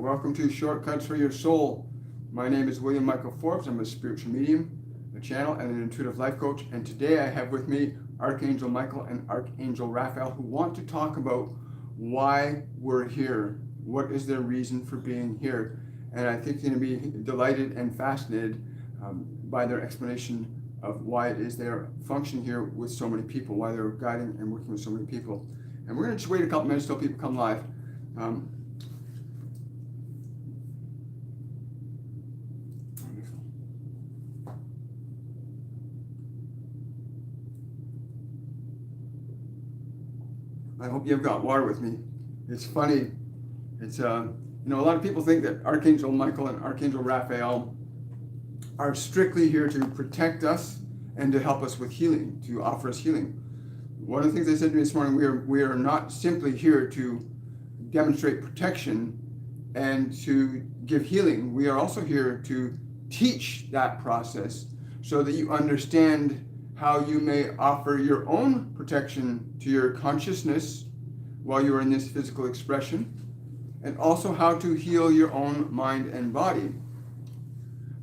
Welcome to Shortcuts for Your Soul. My name is William Michael Forbes. I'm a spiritual medium, a channel, and an intuitive life coach. And today I have with me Archangel Michael and Archangel Raphael, who want to talk about why we're here. What is their reason for being here? And I think you're going to be delighted and fascinated by their explanation of why it is they're functioning here with so many people, why they're guiding and working with so many people. And we're going to just wait a couple minutes till people come live. I hope you've got water with me. It's funny. It's a lot of people think that Archangel Michael and Archangel Raphael are strictly here to protect us and to help us with healing, to offer us healing. One of the things they said to me this morning, we are not simply here to demonstrate protection and to give healing. We are also here to teach that process so that you understand how you may offer your own protection to your consciousness while you are in this physical expression, and also how to heal your own mind and body.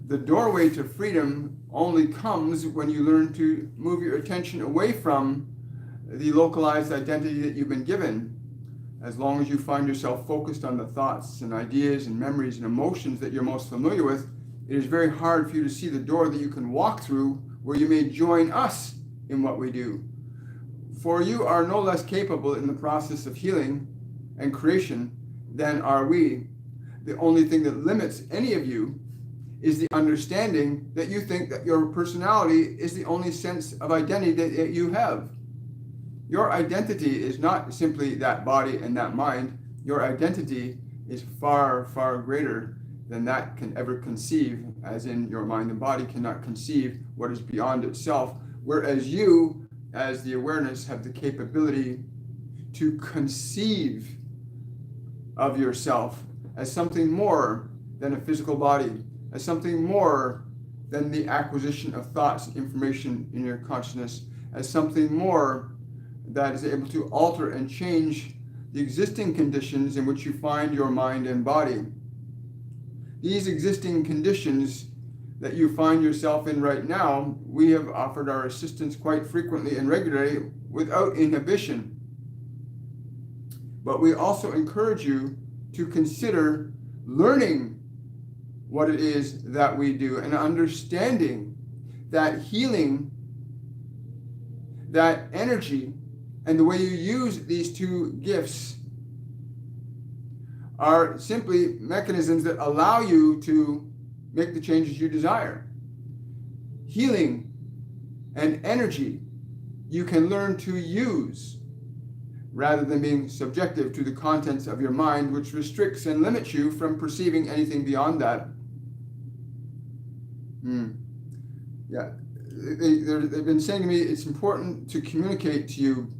The doorway to freedom only comes when you learn to move your attention away from the localized identity that you've been given. As long as you find yourself focused on the thoughts and ideas and memories and emotions that you're most familiar with, it is very hard for you to see the door that you can walk through where you may join us in what we do. For you are no less capable in the process of healing and creation than are we. The only thing that limits any of you is the understanding that you think that your personality is the only sense of identity that you have. Your identity is not simply that body and that mind. Your identity is far, far greater than that can ever conceive, as in your mind and body cannot conceive what is beyond itself, whereas you, as the awareness, have the capability to conceive of yourself as something more than a physical body, as something more than the acquisition of thoughts, information in your consciousness, as something more that is able to alter and change the existing conditions in which you find your mind and body. These existing conditions that you find yourself in right now, we have offered our assistance quite frequently and regularly without inhibition. But we also encourage you to consider learning what it is that we do and understanding that healing, that energy, and the way you use these two gifts are simply mechanisms that allow you to make the changes you desire. Healing and energy you can learn to use rather than being subjective to the contents of your mind, which restricts and limits you from perceiving anything beyond that. They've been saying to me, it's important to communicate to you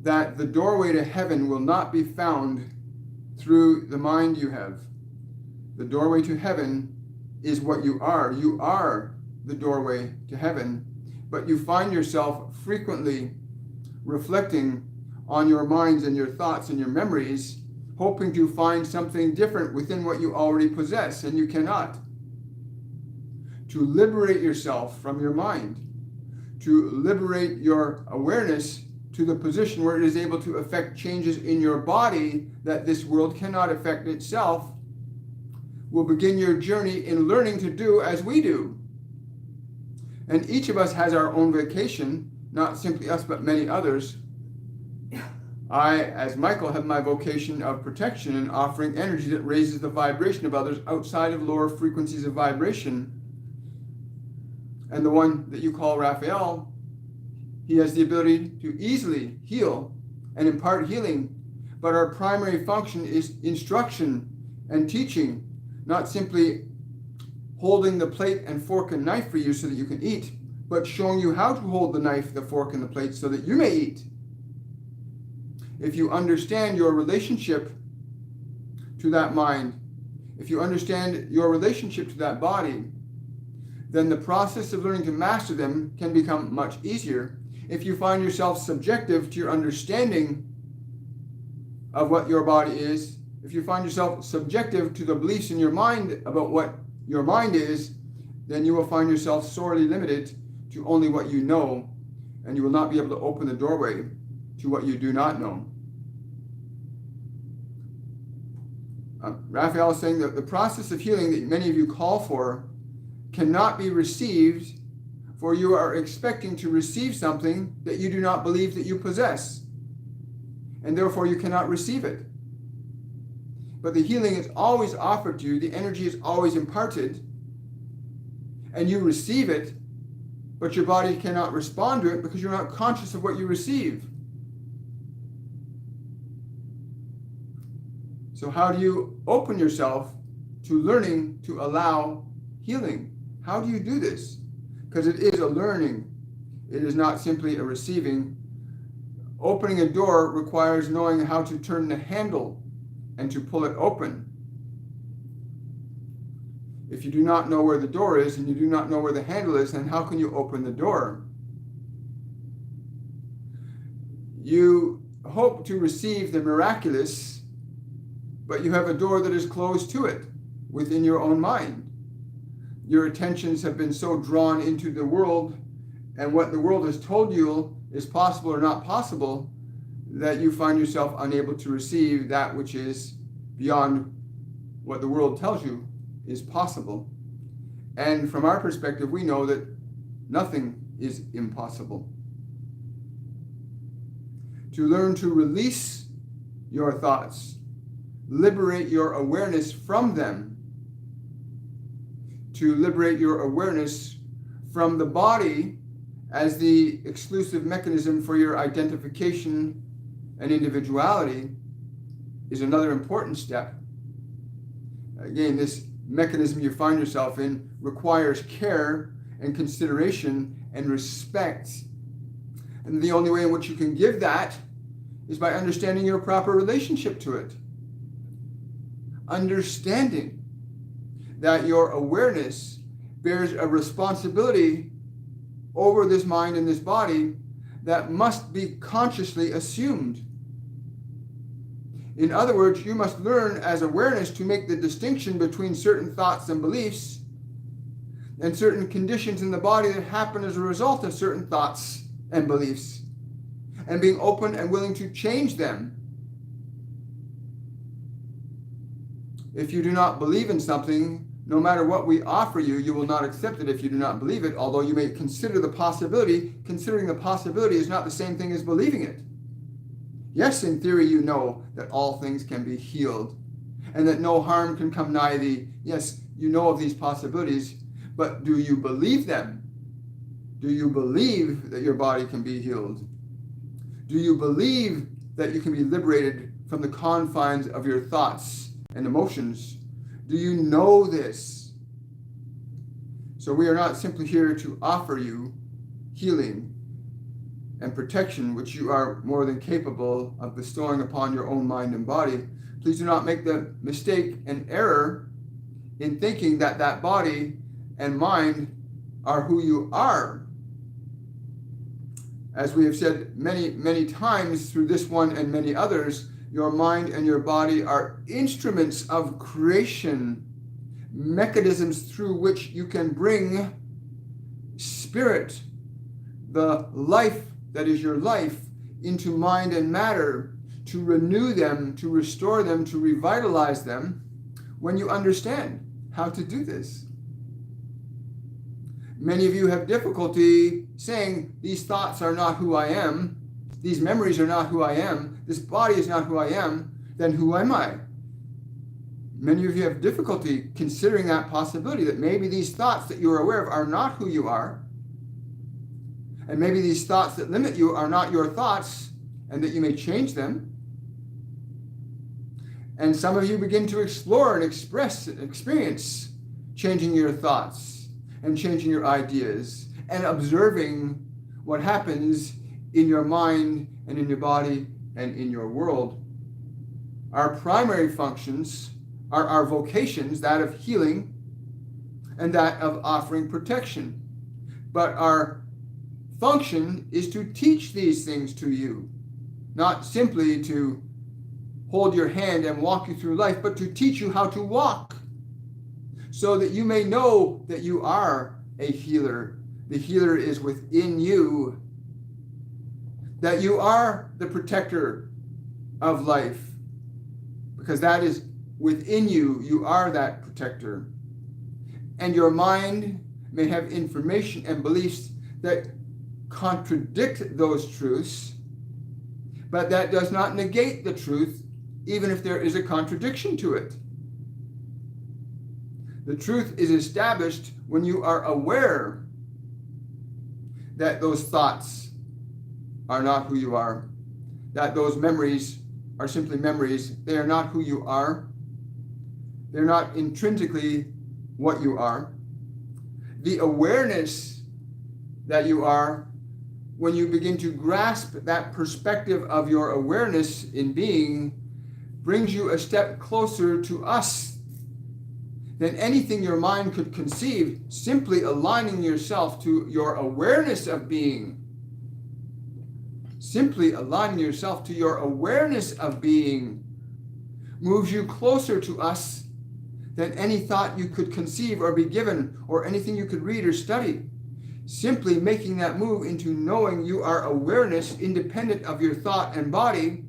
that the doorway to heaven will not be found through the mind you have. The doorway to heaven is what you are. You are the doorway to heaven, but you find yourself frequently reflecting on your minds and your thoughts and your memories, hoping to find something different within what you already possess, and you cannot. To liberate yourself from your mind, to liberate your awareness to the position where it is able to affect changes in your body that this world cannot affect itself, will begin your journey in learning to do as we do. And each of us has our own vocation, not simply us, but many others. I, as Michael, have my vocation of protection and offering energy that raises the vibration of others outside of lower frequencies of vibration. And the one that you call Raphael, he has the ability to easily heal and impart healing, but our primary function is instruction and teaching, not simply holding the plate and fork and knife for you so that you can eat, but showing you how to hold the knife, the fork, and the plate so that you may eat. If you understand your relationship to that mind, if you understand your relationship to that body, then the process of learning to master them can become much easier. If you find yourself subjective to your understanding of what your body is, if you find yourself subjective to the beliefs in your mind about what your mind is, then you will find yourself sorely limited to only what you know, and you will not be able to open the doorway to what you do not know. Raphael is saying that the process of healing that many of you call for cannot be received, for you are expecting to receive something that you do not believe that you possess, and therefore you cannot receive it. But the healing is always offered to you, the energy is always imparted, and you receive it, but your body cannot respond to it because you're not conscious of what you receive. So how do you open yourself to learning to allow healing? How do you do this? Because it is a learning. It is not simply a receiving. Opening a door requires knowing how to turn the handle and to pull it open. If you do not know where the door is and you do not know where the handle is, then how can you open the door? You hope to receive the miraculous, but you have a door that is closed to it within your own mind. Your attentions have been so drawn into the world and what the world has told you is possible or not possible that you find yourself unable to receive that which is beyond what the world tells you is possible. And from our perspective, we know that nothing is impossible. To learn to release your thoughts, liberate your awareness from them, to liberate your awareness from the body as the exclusive mechanism for your identification and individuality is another important step. Again, this mechanism you find yourself in requires care and consideration and respect. And the only way in which you can give that is by understanding your proper relationship to it. Understanding that your awareness bears a responsibility over this mind and this body that must be consciously assumed. In other words, you must learn as awareness to make the distinction between certain thoughts and beliefs and certain conditions in the body that happen as a result of certain thoughts and beliefs, and being open and willing to change them. If you do not believe in something, no matter what we offer you, you will not accept it if you do not believe it, although you may consider the possibility. Considering the possibility is not the same thing as believing it. Yes, in theory, you know that all things can be healed and that no harm can come nigh thee. Yes, you know of these possibilities, but do you believe them? Do you believe that your body can be healed? Do you believe that you can be liberated from the confines of your thoughts and emotions? Do you know this? So we are not simply here to offer you healing and protection, which you are more than capable of bestowing upon your own mind and body. Please do not make the mistake and error in thinking that that body and mind are who you are. As we have said many, many times through this one and many others, your mind and your body are instruments of creation, mechanisms through which you can bring spirit, the life that is your life, into mind and matter, to renew them, to restore them, to revitalize them, when you understand how to do this. Many of you have difficulty saying, these thoughts are not who I am, these memories are not who I am, this body is not who I am, then who am I? Many of you have difficulty considering that possibility, that maybe these thoughts that you are aware of are not who you are, and maybe these thoughts that limit you are not your thoughts, and that you may change them. And some of you begin to explore and express and experience changing your thoughts and changing your ideas and observing what happens in your mind and in your body and in your world. Our primary functions are our vocations, that of healing and that of offering protection. But our function is to teach these things to you, not simply to hold your hand and walk you through life, but to teach you how to walk, so that you may know that you are a healer. The healer is within you, that you are the protector of life, because that is within you. You are that protector. And your mind may have information and beliefs that contradict those truths, but that does not negate the truth, even if there is a contradiction to it. The truth is established when you are aware that those thoughts are not who you are, that those memories are simply memories. They are not who you are. They're not intrinsically what you are. The awareness that you are, when you begin to grasp that perspective of your awareness in being, brings you a step closer to us than anything your mind could conceive, simply aligning yourself to your awareness of being. Simply aligning yourself to your awareness of being moves you closer to us than any thought you could conceive or be given, or anything you could read or study. Simply making that move into knowing you are awareness independent of your thought and body,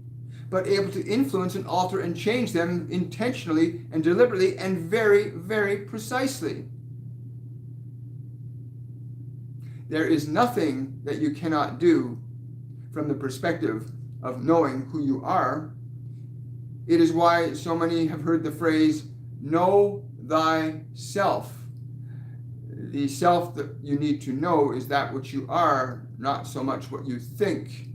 but able to influence and alter and change them intentionally and deliberately and very, very precisely. There is nothing that you cannot do from the perspective of knowing who you are. It is why so many have heard the phrase, know thyself. The self that you need to know is that which you are, not so much what you think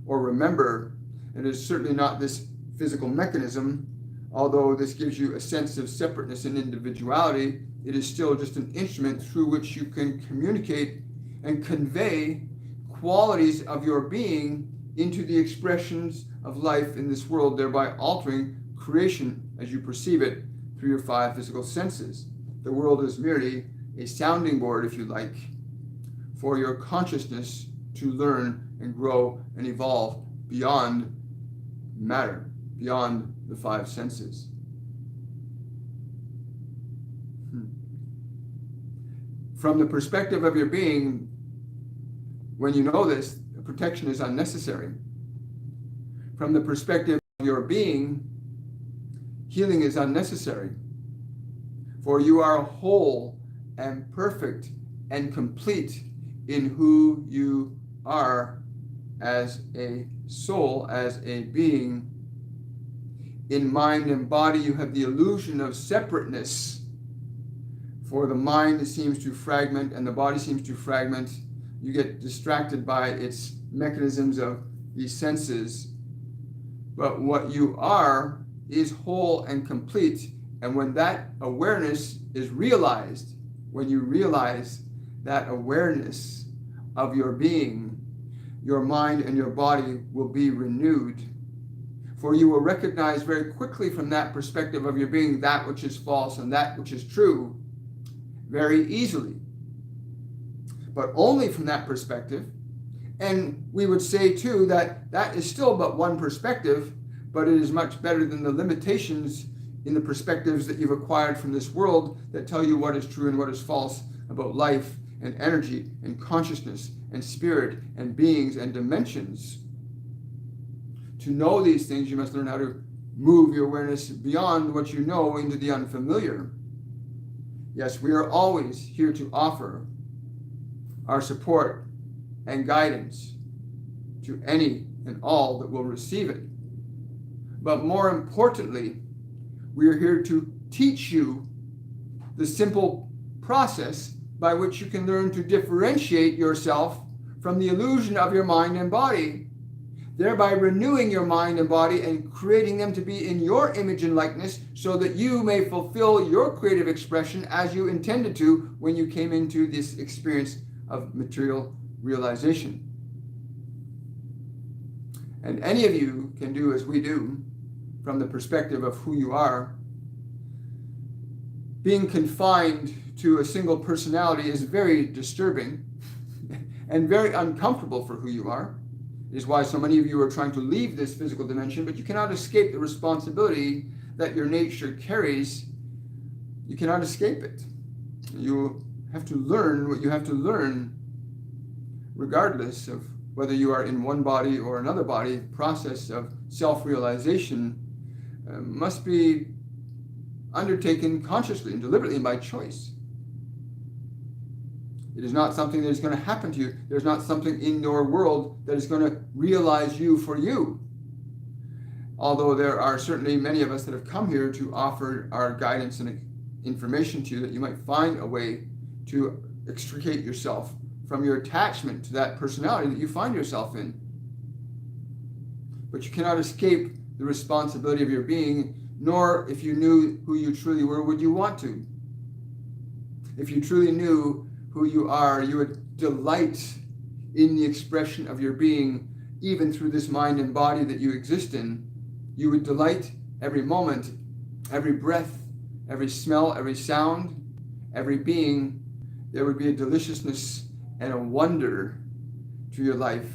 or remember. It is certainly not this physical mechanism. Although this gives you a sense of separateness and individuality, it is still just an instrument through which you can communicate and convey qualities of your being into the expressions of life in this world, thereby altering creation as you perceive it through your 5 physical senses. The world is merely a sounding board, if you like, for your consciousness to learn and grow and evolve beyond matter, beyond the 5 senses. From the perspective of your being, when you know this, protection is unnecessary. From the perspective of your being, healing is unnecessary. For you are whole and perfect and complete in who you are as a soul, as a being. In mind and body, you have the illusion of separateness. For the mind seems to fragment and the body seems to fragment. You get distracted by its mechanisms of these senses. But what you are is whole and complete. And when that awareness is realized, when you realize that awareness of your being, your mind and your body will be renewed. For you will recognize very quickly from that perspective of your being that which is false and that which is true very easily. But only from that perspective. And we would say too that that is still but one perspective, but it is much better than the limitations in the perspectives that you've acquired from this world that tell you what is true and what is false about life and energy and consciousness and spirit and beings and dimensions. To know these things, you must learn how to move your awareness beyond what you know into the unfamiliar. Yes, we are always here to offer our support and guidance to any and all that will receive it. But more importantly, we are here to teach you the simple process by which you can learn to differentiate yourself from the illusion of your mind and body, thereby renewing your mind and body and creating them to be in your image and likeness so that you may fulfill your creative expression as you intended to when you came into this experience of material realization. And any of you can do as we do from the perspective of who you are. Being confined to a single personality is very disturbing and very uncomfortable for who you are. It is why so many of you are trying to leave this physical dimension, but you cannot escape the responsibility that your nature carries. You cannot escape it. You have to learn what you have to learn, regardless of whether you are in one body or another body. The process of self-realization must be undertaken consciously and deliberately and by choice. It is not something that is going to happen to you. There's not something in your world that is going to realize you for you. Although there are certainly many of us that have come here to offer our guidance and information to you, that you might find a way to extricate yourself from your attachment to that personality that you find yourself in. But you cannot escape the responsibility of your being, nor, if you knew who you truly were, would you want to. If you truly knew who you are, you would delight in the expression of your being, even through this mind and body that you exist in. You would delight every moment, every breath, every smell, every sound, every being. There would be a deliciousness and a wonder to your life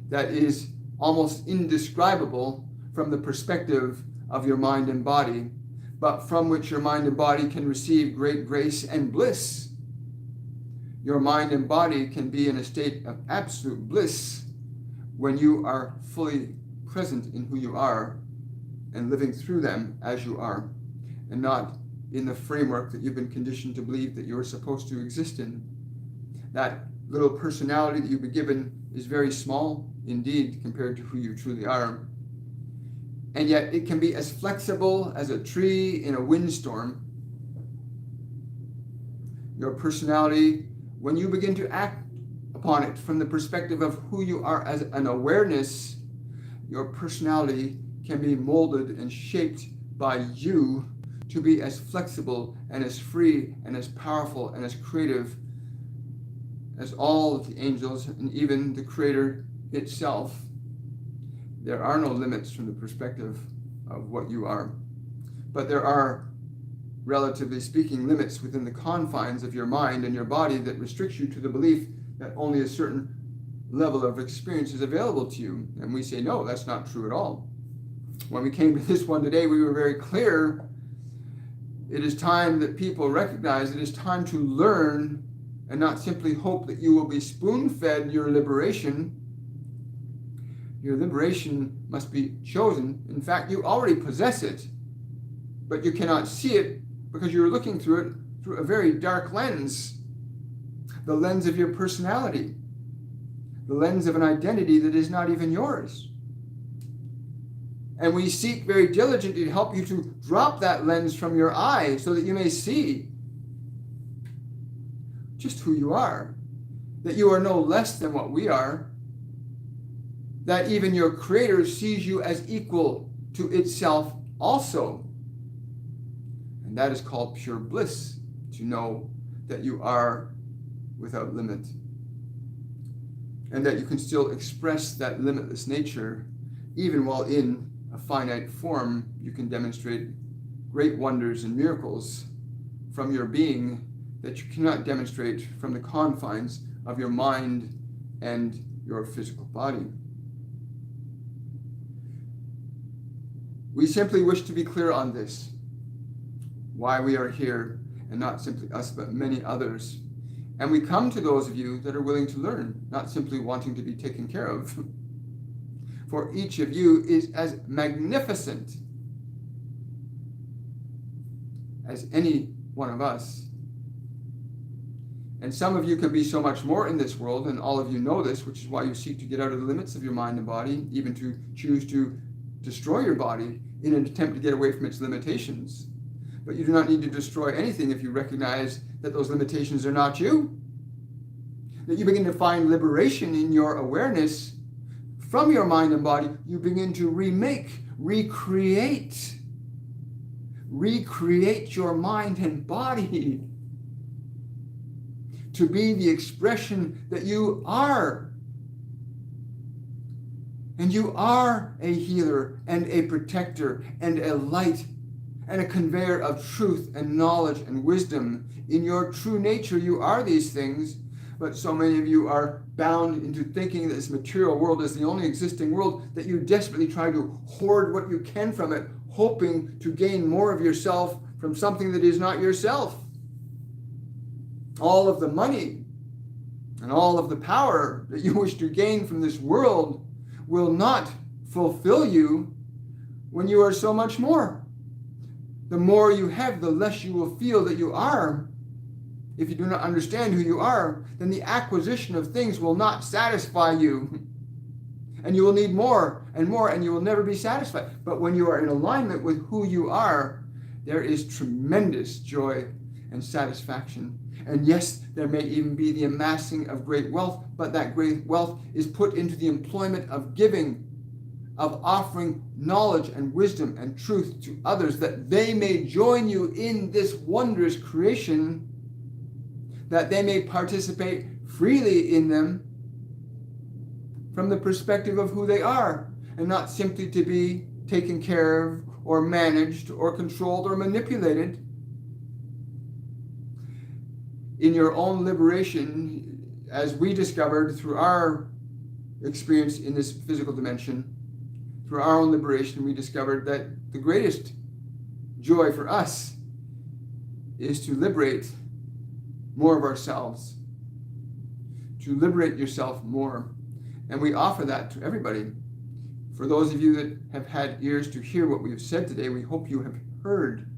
that is almost indescribable from the perspective of your mind and body, but from which your mind and body can receive great grace and bliss. Your mind and body can be in a state of absolute bliss when you are fully present in who you are and living through them as you are, and not in the framework that you've been conditioned to believe that you're supposed to exist in. That little personality that you've been given is very small indeed compared to who you truly are. And yet it can be as flexible as a tree in a windstorm. Your personality, when you begin to act upon it from the perspective of who you are as an awareness, your personality can be molded and shaped by you to be as flexible and as free and as powerful and as creative as all of the angels and even the Creator itself. There are no limits from the perspective of what you are, but there are, relatively speaking, limits within the confines of your mind and your body that restricts you to the belief that only a certain level of experience is available to you. And we say, no, that's not true at all. When we came to this one today, we were very clear. It is time that people recognize it is time to learn and not simply hope that you will be spoon-fed your liberation. Your liberation must be chosen. In fact, you already possess it, but you cannot see it because you're looking through it through a very dark lens, the lens of your personality, the lens of an identity that is not even yours. And we seek very diligently to help you to drop that lens from your eye so that you may see just who you are, that you are no less than what we are, that even your Creator sees you as equal to itself also. And that is called pure bliss, to know that you are without limit, and that you can still express that limitless nature even while in a finite form. You can demonstrate great wonders and miracles from your being that you cannot demonstrate from the confines of your mind and your physical body. We simply wish to be clear on this, why we are here, and not simply us, but many others. And we come to those of you that are willing to learn, not simply wanting to be taken care of. For each of you is as magnificent as any one of us. And some of you can be so much more in this world, and all of you know this, which is why you seek to get out of the limits of your mind and body, even to choose to destroy your body in an attempt to get away from its limitations. But you do not need to destroy anything if you recognize that those limitations are not you. That you begin to find liberation in your awareness from your mind and body. You begin to recreate your mind and body to be the expression that you are. And you are a healer and a protector and a light and a conveyor of truth and knowledge and wisdom. In your true nature, you are these things, but so many of you are bound into thinking that this material world is the only existing world, that you desperately try to hoard what you can from it, hoping to gain more of yourself from something that is not yourself. All of the money and all of the power that you wish to gain from this world will not fulfill you when you are so much more. The more you have, the less you will feel that you are. If you do not understand who you are, then the acquisition of things will not satisfy you. And you will need more and more, and you will never be satisfied. But when you are in alignment with who you are, there is tremendous joy and satisfaction. And yes, there may even be the amassing of great wealth, but that great wealth is put into the employment of giving, of offering knowledge and wisdom and truth to others, that they may join you in this wondrous creation, that they may participate freely in them from the perspective of who they are, and not simply to be taken care of or managed or controlled or manipulated. In your own liberation, as we discovered through our experience in this physical dimension, through our own liberation, we discovered that the greatest joy for us is to liberate more of ourselves, to liberate yourself more. And we offer that to everybody. For those of you that have had ears to hear what we have said today, we hope you have heard.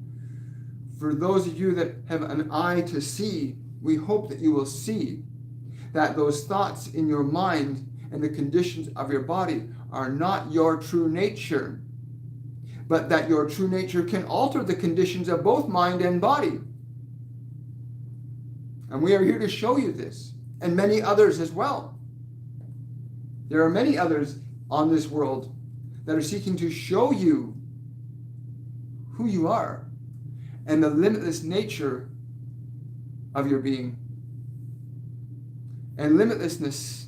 For those of you that have an eye to see, we hope that you will see that those thoughts in your mind and the conditions of your body are not your true nature, but that your true nature can alter the conditions of both mind and body. And we are here to show you this, and many others as well. There are many others on this world that are seeking to show you who you are and the limitless nature of your being. And limitlessness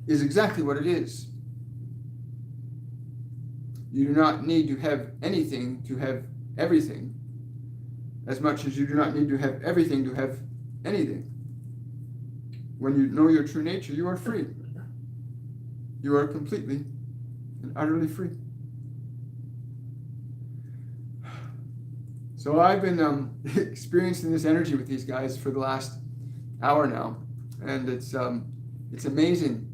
is exactly what it is. You do not need to have anything to have everything, as much as you do not need to have everything to have anything. When you know your true nature, you are free. You are completely and utterly free. So I've been experiencing this energy with these guys for the last hour now, and it's amazing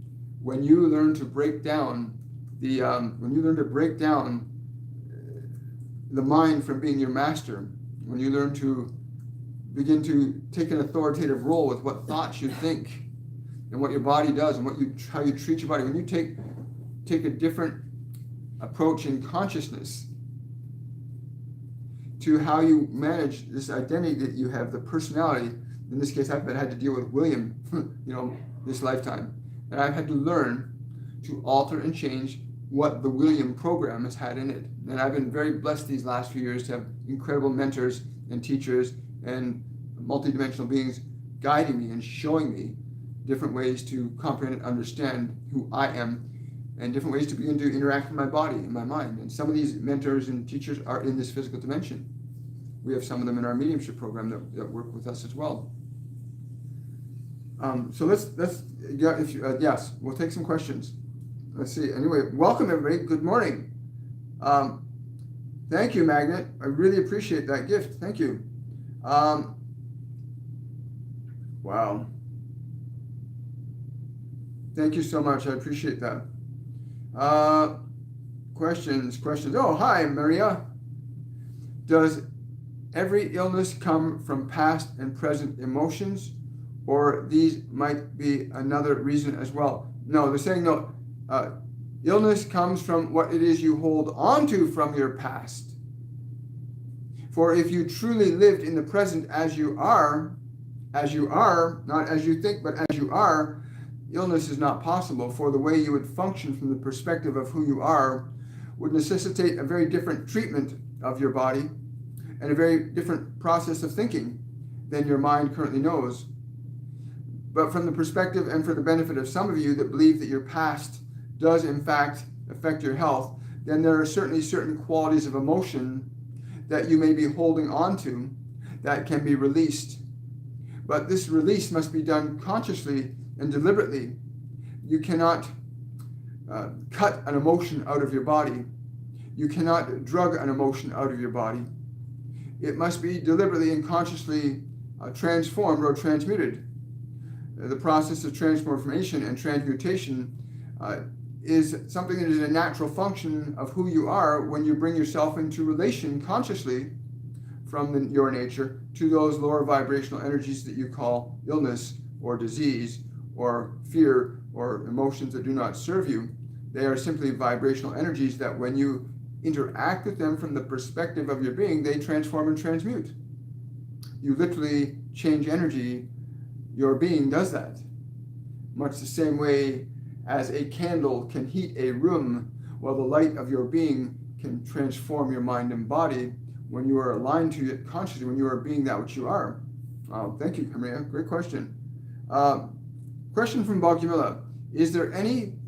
when you learn to break down the mind from being your master. When you learn to begin to take an authoritative role with what thoughts you think and what your body does and how you treat your body. When you take a different approach in consciousness to how you manage this identity that you have, the personality. In this case, I've had to deal with William, this lifetime. And I've had to learn to alter and change what the William program has had in it. And I've been very blessed these last few years to have incredible mentors and teachers and multidimensional beings guiding me and showing me different ways to comprehend and understand who I am, and different ways to begin to interact with my body and my mind. And some of these mentors and teachers are in this physical dimension. We have some of them in our mediumship program that work with us as well. So yes, we'll take some questions. Let's see. Anyway, welcome everybody. Good morning. Thank you, Magnet. I really appreciate that gift. Thank you. Wow. Thank you so much. I appreciate that. Questions. Oh, hi, Maria. Does every illness come from past and present emotions, or these might be another reason as well? No, they're saying no. Illness comes from what it is you hold on to from your past. For if you truly lived in the present as you are, not as you think, but as you are, illness is not possible. For the way you would function from the perspective of who you are would necessitate a very different treatment of your body and a very different process of thinking than your mind currently knows. But from the perspective and for the benefit of some of you that believe that your past does in fact affect your health, then there are certainly certain qualities of emotion that you may be holding on to that can be released. But this release must be done consciously and deliberately. You cannot cut an emotion out of your body. You cannot drug an emotion out of your body. It must be deliberately and consciously transformed or transmuted. The process of transformation and transmutation is something that is a natural function of who you are when you bring yourself into relation consciously from your nature to those lower vibrational energies that you call illness or disease or fear or emotions that do not serve you. They are simply vibrational energies that when you interact with them from the perspective of your being, they transform and transmute. You literally change energy. Your being does that. Much the same way as a candle can heat a room, while the light of your being can transform your mind and body when you are aligned to it consciously, when you are being that which you are. Thank you, Kamria. Great question. Question from Bogumila. Is there anything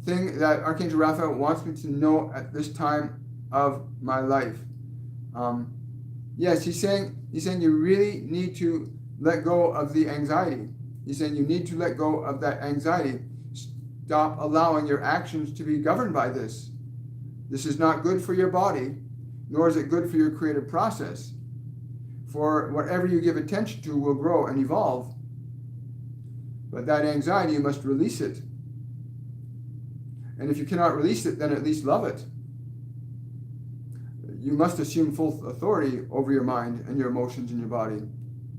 that Archangel Raphael wants me to know at this time of my life? Yes, he's saying you really need to let go of the anxiety. He's saying you need to let go of that anxiety. Stop allowing your actions to be governed by this. This is not good for your body, nor is it good for your creative process. For whatever you give attention to will grow and evolve. But that anxiety, you must release it. And if you cannot release it, then at least love it. You must assume full authority over your mind and your emotions and your body.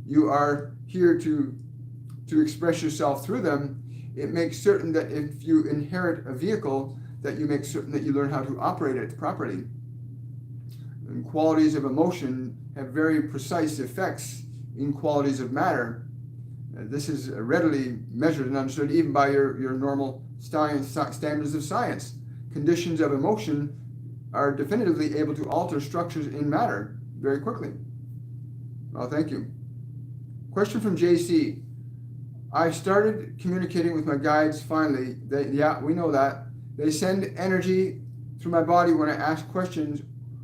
You are here to express yourself through them. It makes certain that if you inherit a vehicle, that you make certain that you learn how to operate it properly. And qualities of emotion have very precise effects in qualities of matter. This is readily measured and understood even by your normal standards of science. Conditions of emotion are definitively able to alter structures in matter very quickly. Well, thank you. Question from JC. I've started communicating with my guides finally. Yeah, we know that. They send energy through my body when I ask questions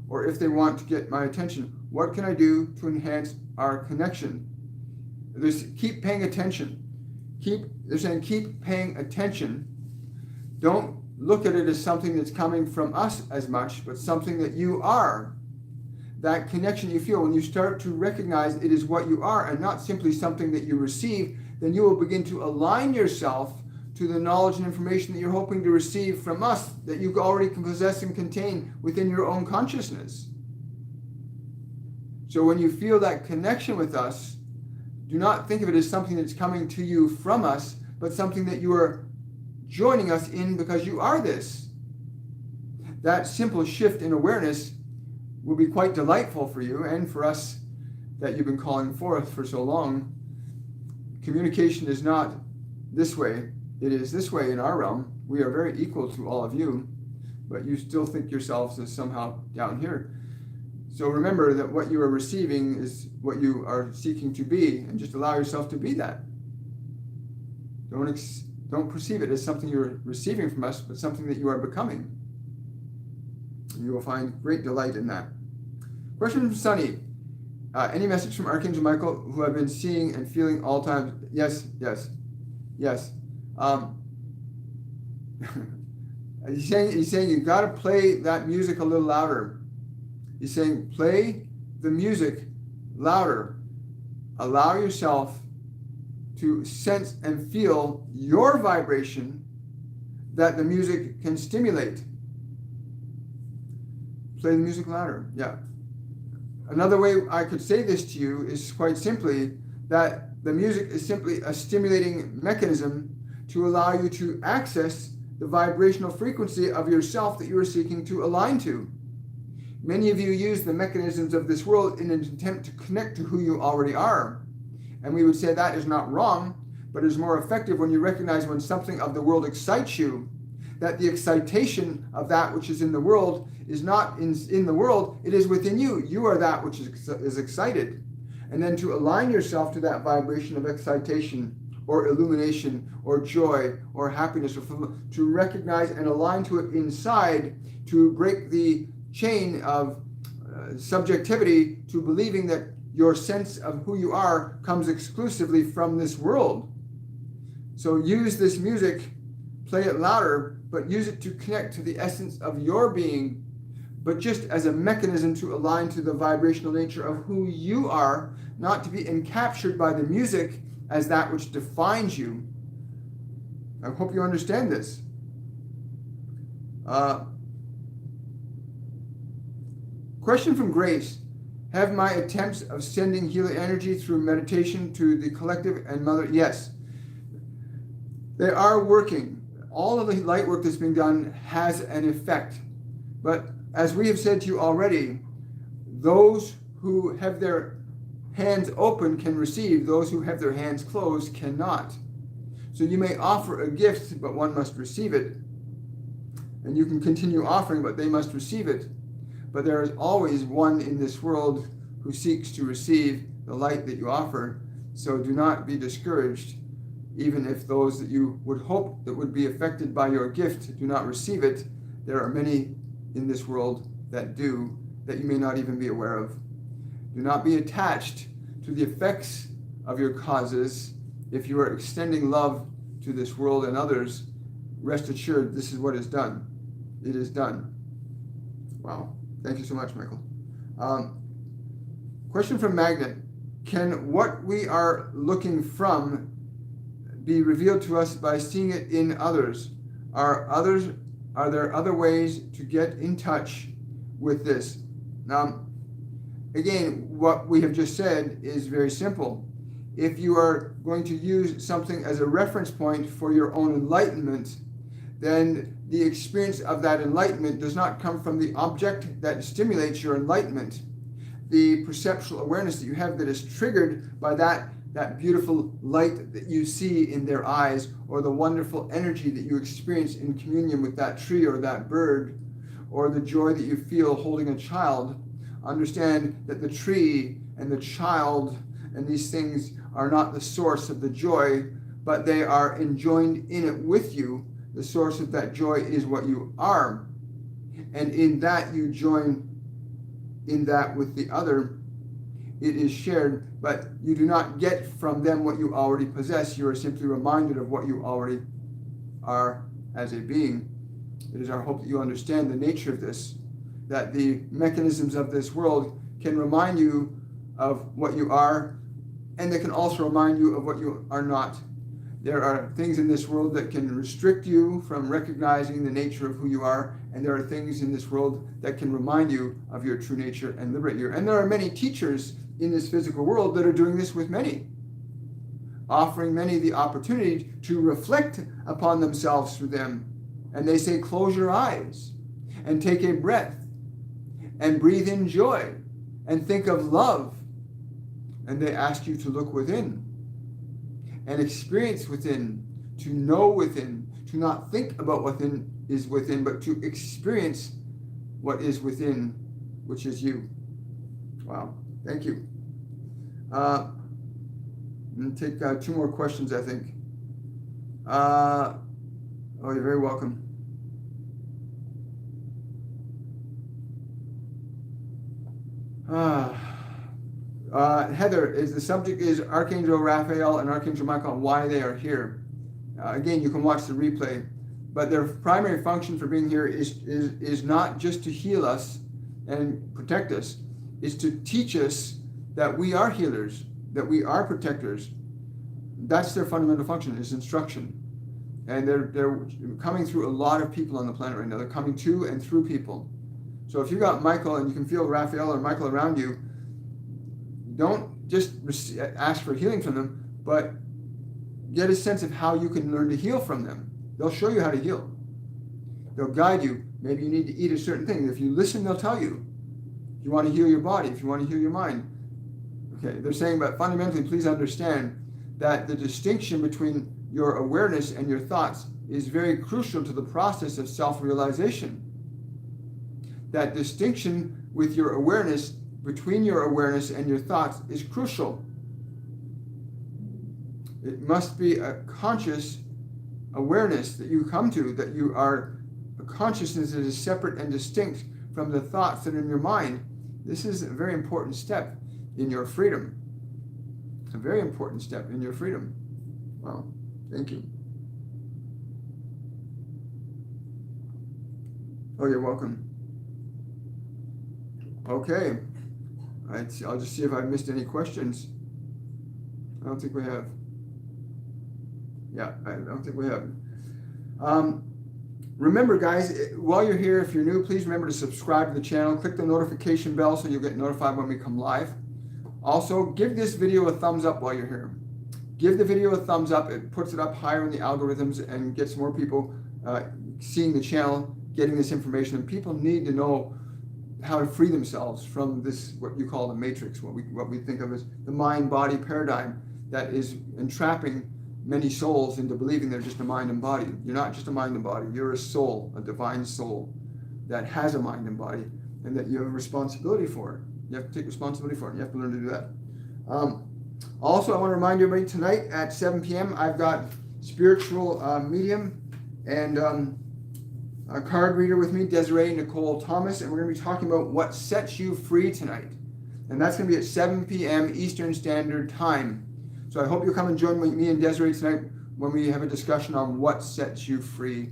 or if they want to get my attention. What can I do to enhance our connection? Keep paying attention. They're saying keep paying attention. Don't look at it as something that's coming from us as much, but something that you are. That connection you feel when you start to recognize it is what you are and not simply something that you receive, then you will begin to align yourself to the knowledge and information that you're hoping to receive from us that you already can possess and contain within your own consciousness. So when you feel that connection with us, do not think of it as something that's coming to you from us, but something that you are joining us in because you are this. That simple shift in awareness will be quite delightful for you and for us that you've been calling forth for so long. Communication is not this way. It is this way in our realm. We are very equal to all of you, but you still think yourselves as somehow down here. So remember that what you are receiving is what you are seeking to be, and just allow yourself to be that. Don't perceive it as something you're receiving from us, but something that you are becoming. And you will find great delight in that. Question from Sunny. Any message from Archangel Michael, who I've been seeing and feeling all times? Yes. He's saying you got to play that music a little louder. He's saying play the music louder. Allow yourself to sense and feel your vibration that the music can stimulate. Play the music louder. Yeah. Another way I could say this to you is quite simply that the music is simply a stimulating mechanism to allow you to access the vibrational frequency of yourself that you are seeking to align to. Many of you use the mechanisms of this world in an attempt to connect to who you already are. And we would say that is not wrong, but is more effective when you recognize when something of the world excites you, that the excitation of that which is in the world is not in the world, it is within you. You are that which is excited. And then to align yourself to that vibration of excitation or illumination or joy or happiness, or to recognize and align to it inside, to break the chain of subjectivity to believing that your sense of who you are comes exclusively from this world. So use this music, play it louder, but use it to connect to the essence of your being, but just as a mechanism to align to the vibrational nature of who you are, not to be encaptured by the music as that which defines you. I hope you understand this. Question from Grace. Have my attempts of sending healing energy through meditation to the collective and mother? Yes. They are working. All of the light work that's being done has an effect. But as we have said to you already, those who have their hands open can receive. Those who have their hands closed cannot. So you may offer a gift, but one must receive it. And you can continue offering, but they must receive it. But there is always one in this world who seeks to receive the light that you offer. So do not be discouraged, even if those that you would hope that would be affected by your gift do not receive it. There are many in this world that do, that you may not even be aware of. Do not be attached to the effects of your causes. If you are extending love to this world and others, rest assured this is what is done. It is done. Wow. Thank you so much, Michael. Question from Magnet. Can what we are looking from be revealed to us by seeing it in others? Are there other ways to get in touch with this? Now, again, what we have just said is very simple. If you are going to use something as a reference point for your own enlightenment, then the experience of that enlightenment does not come from the object that stimulates your enlightenment. The perceptual awareness that you have that is triggered by that beautiful light that you see in their eyes, or the wonderful energy that you experience in communion with that tree or that bird, or the joy that you feel holding a child. Understand that the tree and the child and these things are not the source of the joy, but they are enjoined in it with you. The source of that joy is what you are. And in that you join in that with the other. It is shared, but you do not get from them what you already possess. You are simply reminded of what you already are as a being. It is our hope that you understand the nature of this, that the mechanisms of this world can remind you of what you are, and they can also remind you of what you are not. There are things in this world that can restrict you from recognizing the nature of who you are, and there are things in this world that can remind you of your true nature and liberate you. And there are many teachers in this physical world that are doing this with many, offering many the opportunity to reflect upon themselves through them. And they say, close your eyes and take a breath and breathe in joy and think of love. And they ask you to look within and experience within, to know within, to not think about what is within, but to experience what is within, which is you. Wow, thank you. I'm going to take 2 more questions, I think. Oh, you're very welcome. Heather, the subject is Archangel Raphael and Archangel Michael and why they are here. Again, you can watch the replay, but their primary function for being here is not just to heal us and protect us, is to teach us that we are healers, that we are protectors. That's their fundamental function, is instruction. And they're coming through a lot of people on the planet right now. They're coming to and through people. So if you got Michael and you can feel Raphael or Michael around you, don't just ask for healing from them, but get a sense of how you can learn to heal from them. They'll show you how to heal. They'll guide you. Maybe you need to eat a certain thing. If you listen, they'll tell you. If you want to heal your body, if you want to heal your mind. Okay, they're saying, but fundamentally, please understand that the distinction between your awareness and your thoughts is very crucial to the process of self-realization. That distinction with your awareness, between your awareness and your thoughts, is crucial. It must be a conscious awareness that you come to, that you are a consciousness that is separate and distinct from the thoughts that are in your mind. This is a very important step. in your freedom. A very important step in your freedom. Wow, thank you. Oh, you're welcome. Okay, I'll just see if I missed any questions. I don't think we have. Yeah, I don't think we have. Remember, guys, while you're here, if you're new, please remember to subscribe to the channel. Click the notification bell so you'll get notified when we come live. Also, give this video a thumbs up while you're here. Give the video a thumbs up. It puts it up higher in the algorithms and gets more people seeing the channel, getting this information. And people need to know how to free themselves from this, what you call the matrix, what we think of as the mind-body paradigm that is entrapping many souls into believing they're just a mind and body. You're not just a mind and body. You're a soul, a divine soul that has a mind and body, and that you have a responsibility for it. You have to take responsibility for it. You have to learn to do that. Also, I want to remind everybody tonight at 7 p.m. I've got spiritual medium and a card reader with me, Desiree Nicole Thomas, and we're going to be talking about what sets you free tonight. And that's going to be at 7 p.m. Eastern Standard Time. So I hope you'll come and join me and Desiree tonight when we have a discussion on what sets you free.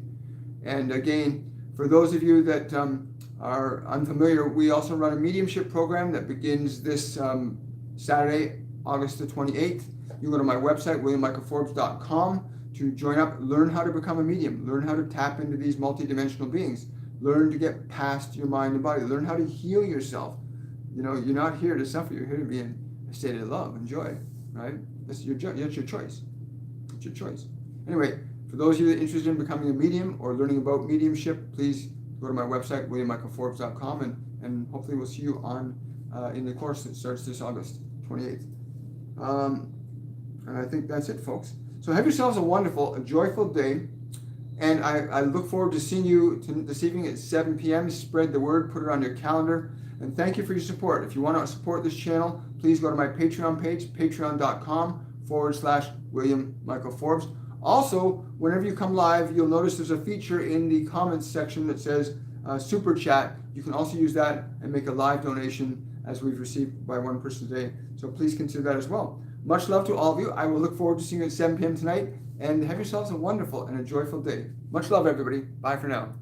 And again, for those of you that are unfamiliar, we also run a mediumship program that begins this Saturday, August the 28th. You go to my website, williammichaelforbes.com, to join up, learn how to become a medium, learn how to tap into these multidimensional beings, learn to get past your mind and body, learn how to heal yourself. You know, you're not here to suffer, you're here to be in a state of love and joy, right? That's your choice. It's your choice. Anyway, for those of you that are interested in becoming a medium or learning about mediumship, please go to my website, williammichaelforbes.com, and hopefully we'll see you on in the course that starts this August 28th. And I think that's it, folks. So have yourselves a joyful day. And I look forward to seeing you this evening at 7 p.m. Spread the word, put it on your calendar. And thank you for your support. If you want to support this channel, please go to my Patreon page, patreon.com/William Michael Forbes. Also, whenever you come live, you'll notice there's a feature in the comments section that says Super Chat. You can also use that and make a live donation, as we've received by one person today. So please consider that as well. Much love to all of you. I will look forward to seeing you at 7 p.m. tonight. And have yourselves a wonderful and a joyful day. Much love, everybody. Bye for now.